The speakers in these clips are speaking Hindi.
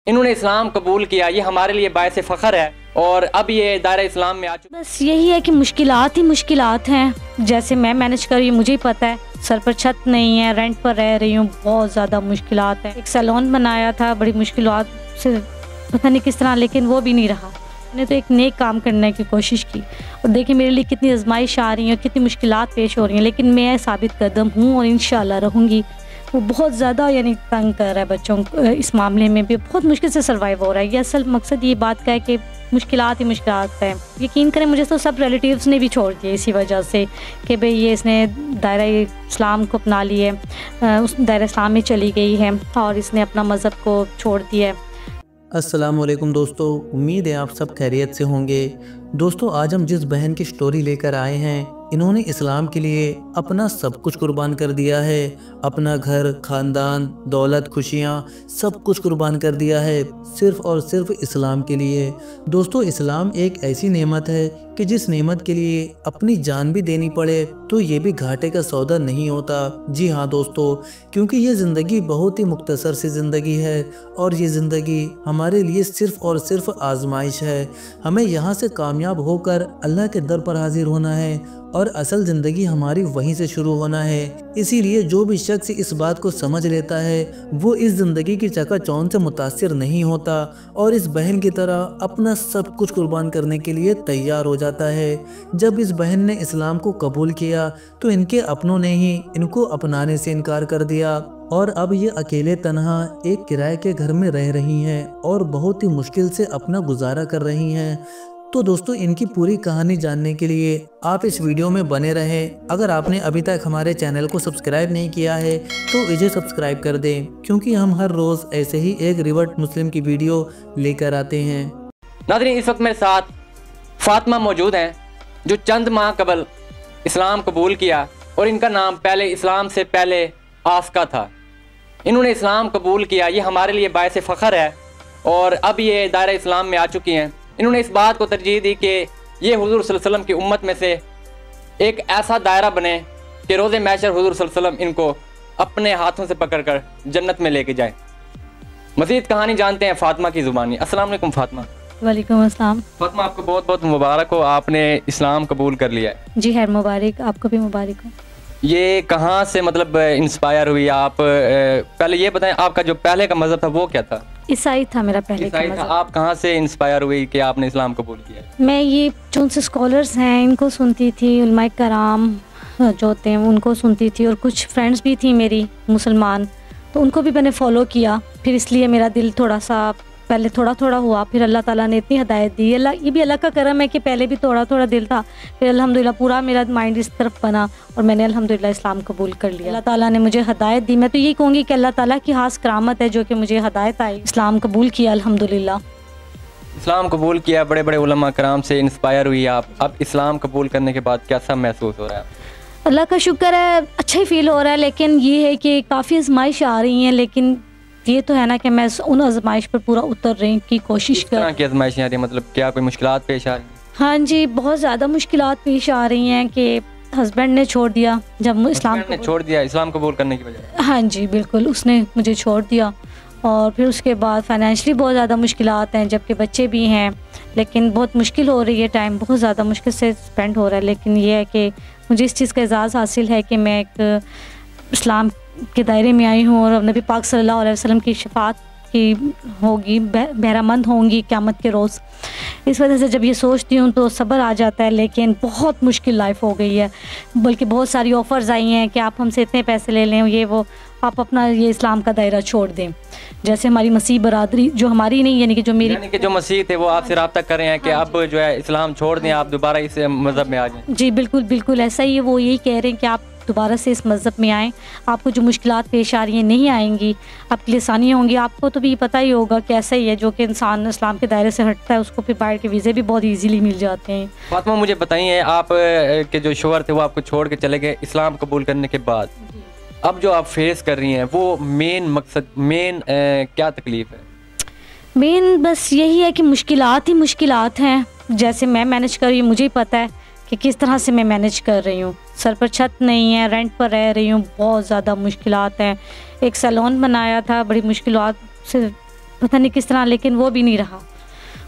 इन्होंने इस्लाम कबूल किया, ये हमारे लिए बायस फ़ख्र है और अब ये दायरा इस्लाम में आ चुके। बस यही है कि मुश्किलात ही मुश्किलात हैं। जैसे मैं मैनेज कर रही हूँ मुझे ही पता है, सर पर छत नहीं है, रेंट पर रह रही हूँ, बहुत ज़्यादा मुश्किलात है। एक सैलून बनाया था बड़ी मुश्किलात से, पता नहीं किस तरह, लेकिन वो भी नहीं रहा। मैंने तो एक नेक काम करने की कोशिश की और देखिए मेरे लिए कितनी आजमाइश आ रही है और कितनी मुश्किलात पेश हो रही हैं, लेकिन मैं साबित कदम हूँ और इंशाल्लाह रहूँगी। वो बहुत ज़्यादा यानी तंग कर रहा है बच्चों को, इस मामले में भी बहुत मुश्किल से सर्वाइव हो रहा है। ये असल मकसद ये बात का है कि मुश्किलात ही मुश्किलात हैं। यकीन करें मुझे तो सब रिलेटिव्स ने भी छोड़ दिया इसी वजह से कि भाई ये इसने दायरा इस्लाम को अपना लिए, उस दायरा इस्लाम में चली गई है और इसने अपना मज़हब को छोड़ दिया है। अस्सलामुअलैकुम दोस्तों, उम्मीद है आप सब खैरियत से होंगे। दोस्तों आज हम जिस बहन की स्टोरी लेकर आए हैं, इन्होंने इस्लाम के लिए अपना सब कुछ कुर्बान कर दिया है। अपना घर, खानदान, दौलत, खुशियाँ सब कुछ कुर्बान कर दिया है सिर्फ़ और सिर्फ इस्लाम के लिए। दोस्तों इस्लाम एक ऐसी नेमत है कि जिस नेमत के लिए अपनी जान भी देनी पड़े तो ये भी घाटे का सौदा नहीं होता। जी हाँ दोस्तों, क्योंकि ये ज़िंदगी बहुत ही मुख्तसर सी ज़िंदगी है और ये ज़िंदगी हमारे लिए सिर्फ़ और सिर्फ आजमाइश है। हमें यहाँ से कामयाब होकर अल्लाह के दर पर हाजिर होना है और असल ज़िंदगी हमारी वहीं से शुरू होना है। इसीलिए जो भी शख्स इस बात को समझ लेता है वो इस ज़िंदगी की चकाचौंध से मुतासिर नहीं होता और इस बहन की तरह अपना सब कुछ कुर्बान करने के लिए तैयार हो जाता है। जब इस बहन ने इस्लाम को कबूल किया तो इनके अपनों ने ही इनको अपनाने से इनकार कर दिया और अब ये अकेले तन्हा एक किराए के घर में रह रही हैं और बहुत ही मुश्किल से अपना गुजारा कर रही हैं। तो दोस्तों इनकी पूरी कहानी जानने के लिए आप इस वीडियो में बने रहें। अगर आपने अभी तक हमारे चैनल को सब्सक्राइब नहीं किया है तो इसे सब्सक्राइब कर दें, क्योंकि हम हर रोज़ ऐसे ही एक रिवर्ट मुस्लिम की वीडियो लेकर आते हैं। नाज़रीन इस वक्त मेरे साथ फातिमा मौजूद हैं जो चंद माह कबल इस्लाम कबूल किया और इनका नाम पहले इस्लाम से पहले आस्का था। इन्होंने इस्लाम कबूल किया, ये हमारे लिए बायस फ़ख्र है और अब ये दायरा इस्लाम में आ चुकी हैं। इन्होंने इस बात को तरजीह दी कि ये हुज़ूर सल्लल्लाहु अलैहि वसल्लम की उम्मत में से एक ऐसा दायरा बने कि रोज़े महशर हुज़ूर सल्लल्लाहु अलैहि वसल्लम इनको अपने हाथों से पकड़कर जन्नत में लेके जाए। मज़ीद कहानी जानते हैं फातिमा की ज़ुबानी। अस्सलाम वालेकुम फातिमा। वालेकुम अस्सलाम। फातिमा आपको बहुत बहुत मुबारक हो, आपने इस्लाम कबूल कर लिया है। जी खैर मुबारक, आपको भी मुबारक हो। ये कहाँ से मतलब इंस्पायर हुई आप? पहले ये बताएं आपका जो पहले का मज़हब था वो क्या था? ईसाई था मेरा पहले का ईसाई था। मज़हब। आप कहाँ से इंस्पायर हुई कि आपने इस्लाम कबूल किया? मैं ये जो उनसे स्कॉलर्स हैं इनको सुनती थी, उलमाए कराम जो होते हैं उनको सुनती थी और कुछ फ्रेंड्स भी थी मेरी मुसलमान, तो उनको भी मैंने फॉलो किया। फिर इसलिए मेरा दिल थोड़ा सा पहले थोड़ा थोड़ा हुआ, फिर अल्लाह ताला ने इतनी हिदायत दी। अल्लाह ये भी अल्लाह का करम है कि पहले भी थोड़ा थोड़ा दिल था, फिर अल्हम्दुलिल्लाह पूरा मेरा माइंड इस तरफ बना और मैंने अल्हम्दुलिल्लाह इस्लाम कबूल कर लिया। अल्लाह ताला ने मुझे हिदायत दी। मैं तो यही कहूँगी कि अल्लाह ताला की खास करामत है जो कि मुझे हिदायत आई, इस्लाम कबूल किया अल्हम्दुलिल्लाह। इस्लाम कबूल किया, बड़े बड़े उलमा कराम से इंस्पायर हुई आप। अब इस्लाम कबूल करने के बाद कैसा महसूस हो रहा है? अल्लाह का शुक्र है, अच्छा ही फील हो रहा है, लेकिन ये है कि काफ़ी आजमाइश आ रही हैं, लेकिन ये तो है ना कि मैं उन आजमाइश पर पूरा उतरने की कोशिश कर रही हूँ। की आजमाइशें आ रही है, मतलब क्या कोई मुश्किलात पेश आ रही है? हाँ जी, बहुत ज़्यादा मुश्किलात पेश आ रही हैं कि हस्बैंड ने छोड़ दिया जब इस्लाम ने छोड़ दिया इस्लाम कबूल करने की वजह? हाँ जी बिल्कुल, उसने मुझे छोड़ दिया और फिर उसके बाद फाइनेंशियली बहुत ज़्यादा मुश्किलात हैं, जबकि बच्चे भी हैं, लेकिन बहुत मुश्किल हो रही है, टाइम बहुत ज़्यादा मुश्किल से स्पेंड हो रहा है। लेकिन ये है कि मुझे इस चीज़ का एजाज़ हासिल है कि मैं एक इस्लाम के दायरे में आई हूँ और नबी पाक सल्लल्लाहु अलैहि वसल्लम की शफात की होगी, बहरामंद होंगी क़यामत के रोज़। इस वजह से जब ये सोचती हूँ तो सब्र आ जाता है, लेकिन बहुत मुश्किल लाइफ हो गई है। बल्कि बहुत सारी ऑफ़र्स आई हैं कि आप हमसे इतने पैसे ले लें, ये वो, आप अपना ये इस्लाम का दायरा छोड़ दें। जैसे हमारी मसीह बरादरी जो हमारी नहीं, यानी कि जो मेरी, यानी कि जो मसीह थे वो आपसे रब्ता कर रहे हैं कि अब जो है इस्लाम छोड़ दें, आप दोबारा इस मज़हब में आ जाएं। जी बिल्कुल बिल्कुल ऐसा ही है। वो यही कह रहे हैं कि आप दोबारा से इस मज़हब में आएँ, आपको जो मुश्किलात पेश आ रही हैं नहीं आएंगी, आपके लिए आसानियाँ होंगी। आपको तो भी पता ही होगा कि ऐसा ही है, जो कि इंसान इस्लाम के दायरे से हटता है उसको फिर बाहर के वीज़े भी बहुत ईजीली मिल जाते हैं। फातिमा मुझे बताइए, आप के जो शोहर थे वो आपको छोड़ के चले गए इस्लाम कबूल करने के बाद, अब जो आप फेस कर रही हैं वो मेन मकसद, मेन क्या तकलीफ़ है? मेन बस यही है कि मुश्किलात ही मुश्किलात हैं। जैसे मैं मैनेज कर रही हूँ मुझे ही पता है कि किस तरह से मैं मैनेज कर रही हूँ। सर पर छत नहीं है, रेंट पर रह रही हूँ, बहुत ज़्यादा मुश्किलात हैं। एक सैलून बनाया था, बड़ी मुश्किलात से, पता नहीं किस तरह, लेकिन वो भी नहीं रहा।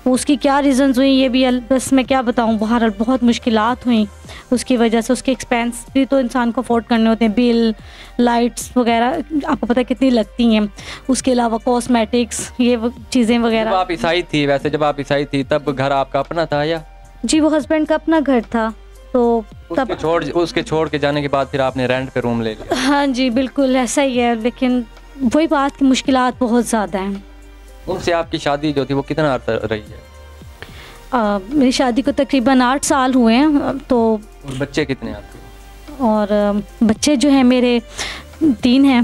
उसकी क्या रीज़न्स हुई ये भी बस मैं क्या बताऊँ, बाहर बहुत मुश्किलात हुई उसकी वजह से। उसके एक्सपेंस भी तो इंसान को अफोर्ड करने होते हैं, बिल, लाइट्स वगैरह आपको पता है कितनी लगती हैं। उसके अलावा कॉस्मेटिक्स, ये चीज़ें वगैरह। जब आप ईसाई थी, वैसे जब आप ईसाई थी तब घर आपका अपना था या? जी, वो हस्बैंड का अपना घर था। तो तब उसके छोड़ के जाने के बाद फिर आपने रेंट पे रूम ले लिया? हाँ जी, बिल्कुल ऐसा ही है। लेकिन वही बात की मुश्किलात बहुत ज़्यादा हैं। उनसे आपकी शादी जो थी वो कितना अर्सा रही है? मेरी शादी को तकरीबन 8 साल हुए हैं। तो और बच्चे कितने आपके? और बच्चे जो हैं मेरे 3 हैं।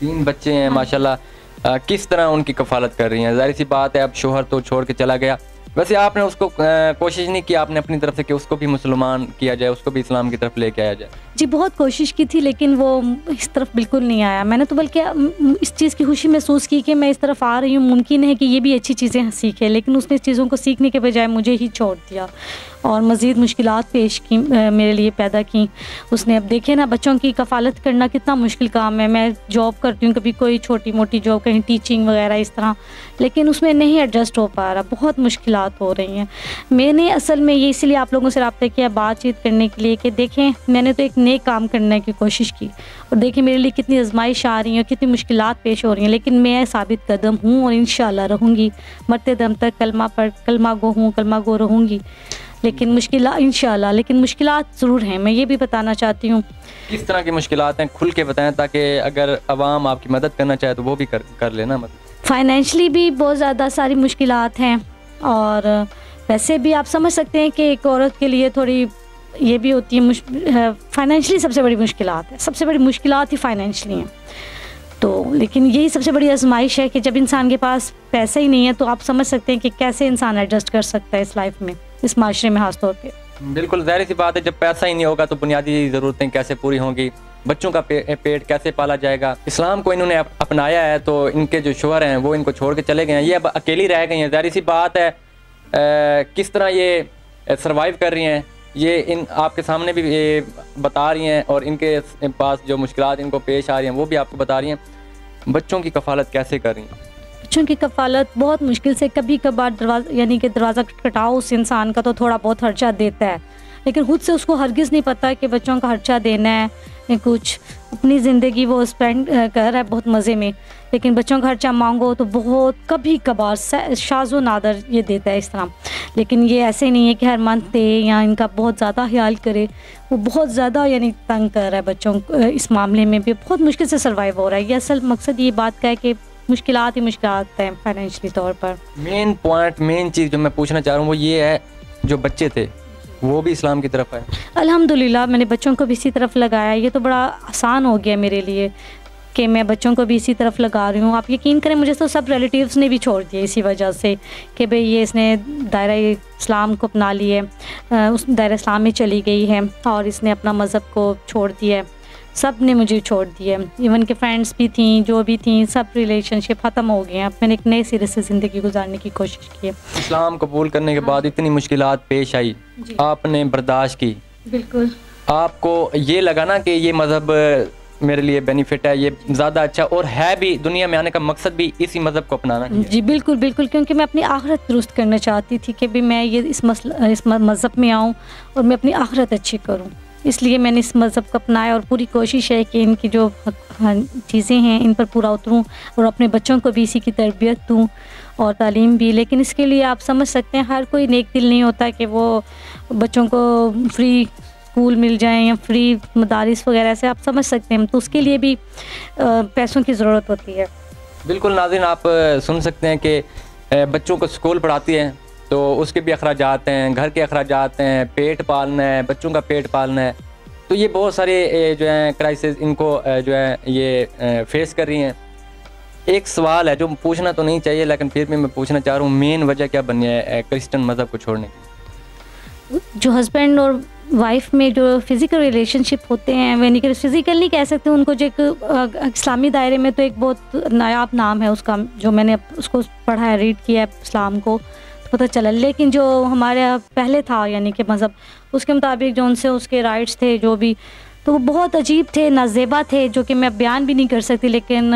3 बच्चे हैं माशाल्लाह। किस तरह उनकी कफालत कर रही हैं? जाहिर सी बात है अब शोहर तो छोड़ के चला गया, वैसे आपने उसको कोशिश नहीं की आपने अपनी तरफ से कि उसको भी मुसलमान किया जाए, उसको भी इस्लाम की तरफ लेके आया जाए? जी, बहुत कोशिश की थी लेकिन वो इस तरफ बिल्कुल नहीं आया। मैंने तो बल्कि इस चीज़ की खुशी महसूस की कि मैं इस तरफ आ रही हूँ, मुमकिन है कि ये भी अच्छी चीज़ें सीखे, लेकिन उसने इस चीज़ों को सीखने के बजाय मुझे ही छोड़ दिया और मज़ीद मुश्किलात पेश की, मेरे लिए पैदा की उसने। अब देखे ना, बच्चों की कफ़ालत करना कितना मुश्किल काम है। मैं जॉब करती हूँ, कभी कोई छोटी मोटी जॉब, कहीं टीचिंग वगैरह इस तरह, लेकिन उसमें नहीं एडजस्ट हो पा रहा, बहुत मुश्किलात हो रही हैं। मैंने असल में ये इसलिए आप लोगों से रब्ता किया बातचीत करने के लिए कि देखें मैंने तो एक नेक काम करने की कोशिश की और देखें मेरे लिए कितनी आजमाइश आ रही है, कितनी मुश्किलात पेश हो रही हैं, लेकिन मैं साबित कदम हूँ और इंशाल्लाह रहूँगी मरते दम तक। कलमा गो रहूँगी, लेकिन इंशाल्लाह लेकिन मुश्किलात ज़रूर हैं। मैं ये भी बताना चाहती हूँ। किस तरह की मुश्किलात हैं खुल के बताएं, ताकि अगर आवाम आपकी मदद करना चाहे तो वो भी कर लेना मदद। फाइनेंशली भी बहुत ज़्यादा सारी मुश्किलात हैं और वैसे भी आप समझ सकते हैं कि एक औरत के लिए थोड़ी ये भी होती है। फाइनेंशली सबसे बड़ी मुश्किलात है, सबसे बड़ी मुश्किलात ही फाइनेंशली हैं। तो लेकिन यही सबसे बड़ी आजमाइश है कि जब इंसान के पास पैसा ही नहीं है तो आप समझ सकते हैं कि कैसे इंसान एडजस्ट कर सकता है इस लाइफ में, इस माशरे में खास तौर पे। बिल्कुल जाहिर सी बात है, जब पैसा ही नहीं होगा तो बुनियादी ज़रूरतें कैसे पूरी होंगी, बच्चों का पेट कैसे पाला जाएगा। इस्लाम को इन्होंने अपनाया है तो इनके जो शोहर हैं वो इनको छोड़ के चले गए हैं, ये अब अकेली रह गई हैं। जाहिर सी बात है किस तरह ये सर्वाइव कर रही हैं ये इन आपके सामने भी बता रही हैं और इनके पास जो मुश्किलात इनको पेश आ रही हैं वो भी आपको बता रही हैं। बच्चों की कफ़ालत कैसे कर रही हैं? बच्चों की कफ़ालत बहुत मुश्किल से, कभी कभार दरवाज़ा खटखटाओ उस इंसान का तो थोड़ा बहुत खर्चा देता है, लेकिन खुद से उसको हरगिज़ नहीं पता कि बच्चों का खर्चा देना है या कुछ। अपनी ज़िंदगी वो स्पेंड कर रहा है बहुत मज़े में, लेकिन बच्चों का खर्चा मांगो तो बहुत कभी कभार शाज़ो नादर ये देता है इस तरह। लेकिन ये ऐसे नहीं है कि हर मंथ दे या इनका बहुत ज़्यादा ख्याल करे। वो बहुत ज़्यादा तंग कर रहा है बच्चों को, इस मामले में भी बहुत मुश्किल से सर्वाइव हो रहा है। ये असल मकसद ये बात का है कि मुश्किलात ही मुश्किलात हैं फाइनेंशियली तौर पर। मेन चीज़ जो मैं पूछना चाह रहा हूँ वो ये है, जो बच्चे थे वो भी इस्लाम की तरफ है? अल्हम्दुलिल्लाह मैंने बच्चों को भी इसी तरफ लगाया। ये तो बड़ा आसान हो गया मेरे लिए कि मैं बच्चों को भी इसी तरफ लगा रही हूँ। आप यकीन करें मुझे तो सब रिलेटिव्स ने भी छोड़ दिया इसी वजह से कि भाई ये इसने दायरा इस्लाम को अपना लिए, उस दायरा इस्लाम में चली गई है और इसने अपना मज़हब को छोड़ दिया है। सब ने मुझे छोड़ दिया, इवन के फ्रेंड्स भी थी जो भी थी, सब रिलेशनशिप ख़त्म हो गए हैं। अब मैंने एक नए सिरे से ज़िंदगी गुजारने की कोशिश की है। इस्लाम कबूल करने के बाद इतनी मुश्किलात पेश आई, आपने बर्दाश्त की? बिल्कुल। आपको ये लगा ना कि ये मज़हब मेरे लिए बेनिफिट है, ये ज़्यादा अच्छा और है भी, दुनिया में आने का मकसद भी इसी मज़हब को अपनाना है? जी बिल्कुल बिल्कुल, क्योंकि मैं अपनी आखिरत दुरुस्त करना चाहती थी कि भी मैं ये इस मज़हब में आऊँ और मैं अपनी आखिरत अच्छी करूँ। इसलिए मैंने इस मज़हब को अपनाया और पूरी कोशिश है कि इनकी जो चीज़ें हैं इन पर पूरा उतरूँ और अपने बच्चों को भी इसी की तरबियत दूँ और तालीम भी। लेकिन इसके लिए आप समझ सकते हैं हर कोई नेक दिल नहीं होता कि वो बच्चों को फ्री स्कूल मिल जाएं या फ्री मदारिस वगैरह से, आप समझ सकते हैं, तो उसके लिए भी पैसों की ज़रूरत होती है। बिल्कुल नाज़रीन, आप सुन सकते हैं कि बच्चों को स्कूल पढ़ाती हैं तो उसके भी अखराजात हैं, घर के अखराजात हैं, पेट पालना है, बच्चों का पेट पालना है, तो ये बहुत सारे जो हैं क्राइसिस इनको जो है ये फेस कर रही हैं। एक सवाल है जो पूछना तो नहीं चाहिए लेकिन फिर भी मैं पूछना चाह रहा हूँ, मेन वजह क्या बनी है क्रिश्चियन मज़हब को छोड़ने की? जो हस्बैंड और वाइफ में जो फ़िज़िकल रिलेशनशिप होते हैं, यानी कि फ़िज़िकल नहीं कह सकते उनको, जो एक इस्लामी दायरे में तो एक बहुत नायाब नाम है उसका, जो मैंने उसको पढ़ा है, रीड किया है इस्लाम को तो पता चला। लेकिन जो हमारे पहले था यानी कि मज़हब, उसके मुताबिक जो उनसे उसके राइट्स थे जो भी, तो वो बहुत अजीब थे, नाज़ेबा थे, जो कि मैं बयान भी नहीं कर सकती, लेकिन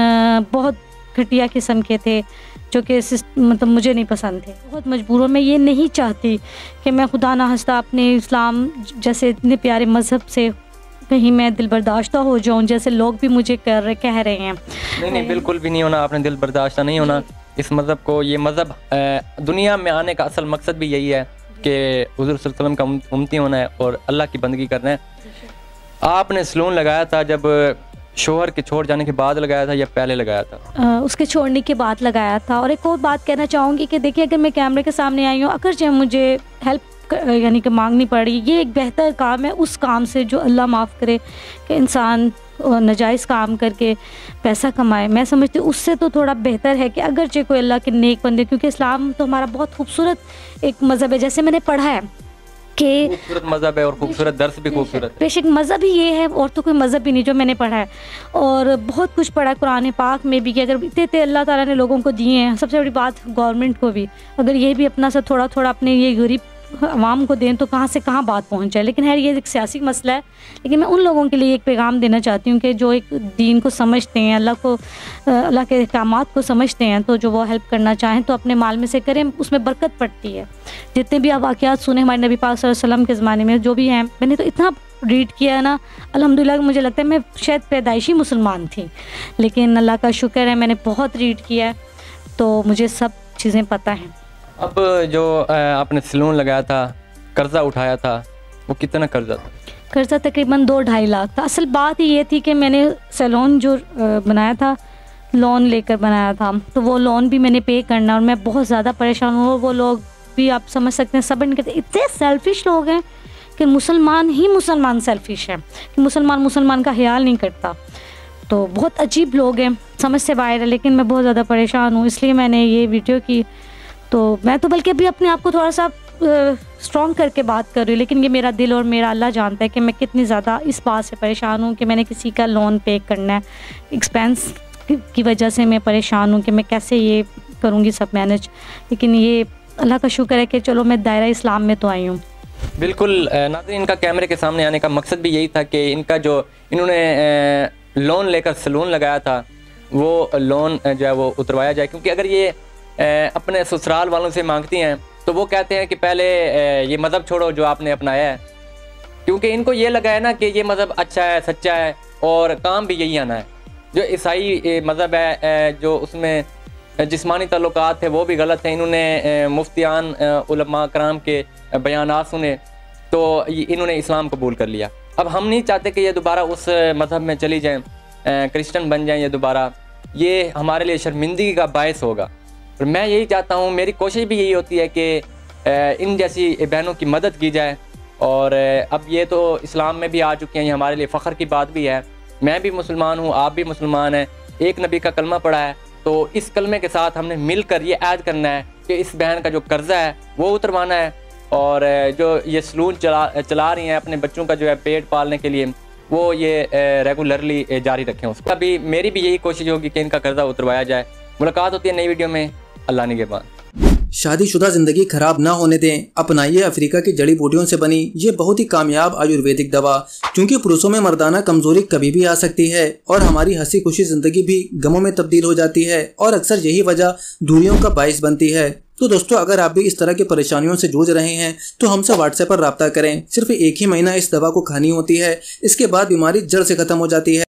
बहुत घटिया किस्म के थे, जो कि मतलब मुझे नहीं पसंद थे। बहुत मजबूर हूँ, मैं ये नहीं चाहती कि मैं खुदा ना हंसता अपने इस्लाम जैसे इतने प्यारे मज़हब से कहीं मैं दिल बर्दाश्ता हो जाऊँ, जैसे लोग भी मुझे कह रहे हैं। नहीं, बिल्कुल भी नहीं होना, आपने दिल बर्दाश्ता नहीं होना इस मज़हब को। ये मज़हब दुनिया में आने का असल मकसद भी यही है कि हुज़ूर सल्लल्लाहु अलैहि वसल्लम का उम्मती होना है और अल्लाह की बंदगी करना है। आपने सलून लगाया था जब शोहर के छोड़ जाने के बाद लगाया था या पहले लगाया था? उसके छोड़ने के बाद लगाया था। और एक और बात कहना चाहूँगी कि देखिए, अगर मैं कैमरे के सामने आई हूँ, अगर जो मुझे हेल्प यानी कि मांगनी पड़ी, ये एक बेहतर काम है उस काम से जो अल्लाह माफ़ करे कि इंसान नाजायज़ काम करके पैसा कमाए। मैं समझती हूँ उससे तो थोड़ा बेहतर है कि अगरचे कोई अल्लाह के नेक बंदे, क्योंकि इस्लाम तो हमारा बहुत खूबसूरत एक मज़हब है, जैसे मैंने पढ़ा है कि खूबसूरत मज़हब है और खूबसूरत दर्स भी खूबसूरत। बेशक मज़हब ही ये है और तो कोई मज़हब भी नहीं जो मैंने पढ़ा है। और बहुत कुछ पढ़ा है कुरान पाक में भी कि अगर इतने अल्लाह ताला ने लोगों को दिए हैं, सबसे बड़ी बात गवर्नमेंट को भी, अगर ये भी अपना सा थोड़ा थोड़ा अपने ये गरीब आवाम को दें तो कहाँ से कहाँ बात पहुँच जाए। लेकिन है ये एक सियासी मसला है। लेकिन मैं उन लोगों के लिए एक पैगाम देना चाहती हूँ कि जो एक दीन को समझते हैं, अल्लाह के अहकामात को समझते हैं, तो जो वो हेल्प करना चाहें तो अपने माल में से करें, उसमें बरकत पड़ती है। जितने भी आप वाक़यात सुने हमारे नबी पाक सल्लल्लाहु अलैहि वसल्लम के ज़माने में जो भी हैं, मैंने तो इतना रीड किया है ना, अल्हम्दुलिल्लाह मुझे लगता है मैं शायद पैदाइशी मुसलमान थी, लेकिन अल्लाह का शुक्र है मैंने बहुत रीड किया है, तो मुझे सब चीज़ें पता हैं। अब जो आपने सैलून लगाया था, कर्जा उठाया था, वो कितना कर्जा था? कर्जा तकरीबन 2-2.5 लाख था। असल बात ये थी कि मैंने सैलून जो बनाया था लोन लेकर बनाया था, तो वो लोन भी मैंने पे करना, और मैं बहुत ज़्यादा परेशान हूँ। वो लोग भी आप समझ सकते हैं, सब इनके इतने सेल्फिश लोग हैं कि मुसलमान सेल्फिश है कि मुसलमान का ख्याल नहीं करता। तो बहुत अजीब लोग हैं, समझ से बाहर है। लेकिन मैं बहुत ज़्यादा परेशान हूँ, इसलिए मैंने ये वीडियो की। तो मैं तो बल्कि अभी अपने आप को थोड़ा सा स्ट्रॉन्ग करके बात कर रही हूँ, लेकिन ये मेरा दिल और मेरा अल्लाह जानता है कि मैं कितनी ज़्यादा इस बात से परेशान हूँ कि मैंने किसी का लोन पे करना है। एक्सपेंस की वजह से मैं परेशान हूँ कि मैं कैसे ये करूँगी सब मैनेज। लेकिन ये अल्लाह का शुक्र है कि चलो मैं दायरा इस्लाम में तो आई हूँ। बिल्कुल नाज़रीन, इनका कैमरे के सामने आने का मकसद भी यही था कि इनका जो इन्होंने लोन लेकर सैलून लगाया था, वो लोन जो है वो उतरवाया जाए। क्योंकि अगर ये अपने ससुराल वालों से मांगती हैं तो वो कहते हैं कि पहले ये मज़हब छोड़ो जो आपने अपनाया है, क्योंकि इनको ये लगा है ना कि ये मज़हब अच्छा है, सच्चा है और काम भी यही आना है। जो ईसाई मज़हब है जो उसमें जिस्मानी ताल्लुकात थे वो भी गलत हैं। इन्होंने मुफ्तियान उलमा कराम के बयानात सुने तो इन्होंने इस्लाम कबूल कर लिया। अब हम नहीं चाहते कि ये दोबारा उस मज़हब में चली जाएं, क्रिश्चियन बन जाएं ये दोबारा। ये हमारे लिए शर्मिंदगी का बायस होगा। और मैं यही चाहता हूँ, मेरी कोशिश भी यही होती है कि इन जैसी बहनों की मदद की जाए। और अब ये तो इस्लाम में भी आ चुके हैं, ये हमारे लिए फ़ख्र की बात भी है। मैं भी मुसलमान हूँ, आप भी मुसलमान हैं, एक नबी का कलमा पढ़ा है, तो इस कलमे के साथ हमने मिलकर ये ऐड करना है कि इस बहन का जो कर्जा है वो उतरवाना है। और जो ये सलून चला रही हैं अपने बच्चों का जो है पेट पालने के लिए, वो ये रेगुलरली जारी रखें उसको। अभी मेरी भी यही कोशिश होगी कि इनका कर्जा उतरवाया जाए। मुलाकात होती है नई वीडियो में। अल्लाह निगहबान। शादीशुदा जिंदगी खराब ना होने दें, अपनाइए अफ्रीका की जड़ी बूटियों से बनी ये बहुत ही कामयाब आयुर्वेदिक दवा। क्योंकि पुरुषों में मर्दाना कमजोरी कभी भी आ सकती है और हमारी हंसी खुशी जिंदगी भी गमों में तब्दील हो जाती है, और अक्सर यही वजह दूरियों का बाइस बनती है। तो दोस्तों, अगर आप भी इस तरह की परेशानियों से जूझ रहे हैं तो हमसे व्हाट्सएप पर राब्ता करें। सिर्फ 1 ही महीना इस दवा को खानी होती है, इसके बाद बीमारी जड़ से खत्म हो जाती है।